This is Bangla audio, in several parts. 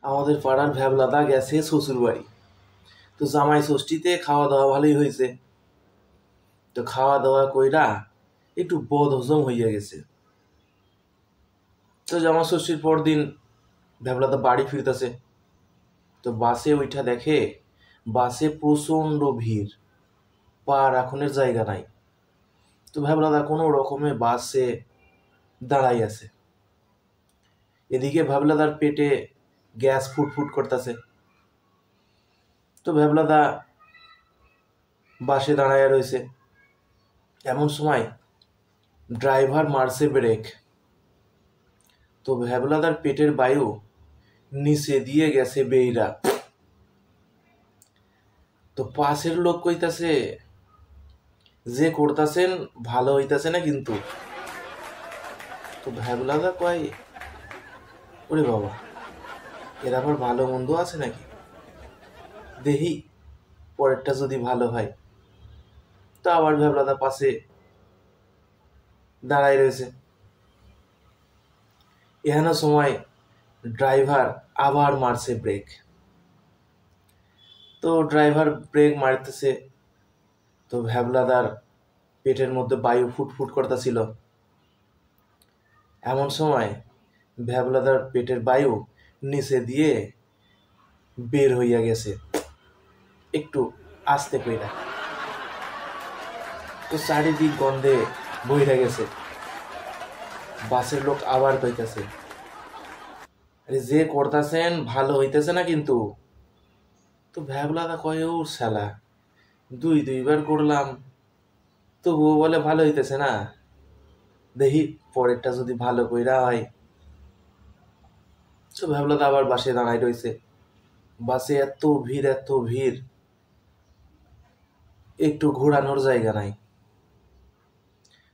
আমাদের পাড়ার ভ্যাবলাদা গেছে শ্বশুর বাড়ি। তো জামাই ষষ্ঠীতে খাওয়া দাওয়া ভালোই হয়েছে। তো খাওয়া দাওয়া কইরা একটু বদ হজম হইয়া গেছে। তো জামাই ষষ্ঠীর পর দিন ভ্যাবলাদা বাড়ি ফিরতেছে। তো বাসে উঠা দেখে বাসে প্রচণ্ড ভিড়, পা রাখনের জায়গা নাই। তো ভ্যাবলাদা কোনো রকমে বাসে দাঁড়াই আছে। এদিকে ভ্যাবলাদার পেটে গ্যাস ফুটফুট করতেছে। তো ভ্যাবলাদা বাসে দাঁড়াইয়া রয়েছে। এমন সময় ড্রাইভার মারছে ব্রেক। তো ভ্যাবলাদার পেটের বায়ু নিচে দিয়ে গেছে বেইরা। তো পাশের লোক কইতাছে যে করতাছেন ভালো হইতাছে না কিন্তু। তো ভ্যাবলাদা কয়, ওরে বাবা, এর আবার ভালো মন্দ আছে নাকি, দেখি পরেরটা যদি ভালো হয়। তো আবার ভ্যাবলাদা পাশে দাঁড়াই রয়েছে। এখানে সময় ড্রাইভার আবার মারছে ব্রেক। তো ড্রাইভার ব্রেক মারতেছে। তো ভ্যাবলাদার পেটের মধ্যে বায়ু ফুটফুট করতেছিল। এমন সময় ভ্যাবলাদার পেটের বায়ু নিচে দিয়ে বের হইয়া গেছে একটু আস্তে কইরা। তো চারিদিক গন্ধে বইরা গেছে। বাসের লোক আবার কইতাছে, আরে যে করতাছেন ভালো হইতেছে না কিন্তু। তো ভ্যাবলাদা কয়, ও শালা, দুইবার করলাম তবুও বলে ভালো হইতেছে না, দেখি পরেরটা যদি ভালো কইরা হয়। তো ভ্যাবলাদা আবার বাসে দাঁড়াই রয়েছে। বাসে এত ভিড় এত ভিড়, একটু ঘোরানোর জায়গা নাই।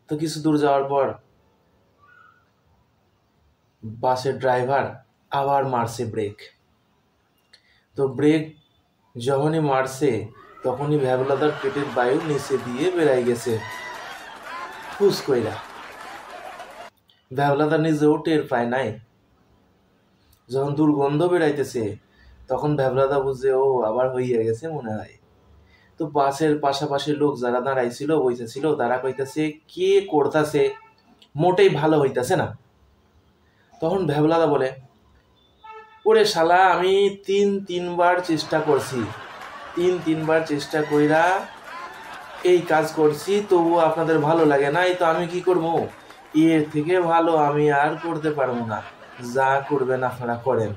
তো কিছু দূর যাওয়ার পর বাসের ড্রাইভার আবার মারছে ব্রেক। তো ব্রেক যখনই মারছে তখনই ভ্যাবলাদার পেটের বায়ু নিচে দিয়ে বেড়াই গেছে ফুস কইরা। ভ্যাবলাদা নিজেও টের পায় নাই। যখন দুর্গন্ধ বেড়াইতেছে তখন ভ্যাবলাদা বুঝে ও আবার হইয়া গেছে মনে হয়। তো বাসের পাশাপাশি লোক যারা দাঁড়াইছিল বইতেছিল তারা কইতাছে, কে করতাছে, মোটেই ভালো হইতাছে না। তখন ভ্যাবলাদা বলে, ওরে শালা, আমি তিনবার চেষ্টা করছি, তিনবার চেষ্টা কইরা এই কাজ করছি, তবুও আপনাদের ভালো লাগে না। এই তো আমি কি করবো, এর থেকে ভালো আমি আর করতে পারবো না, যা করবেন আপনারা করেন।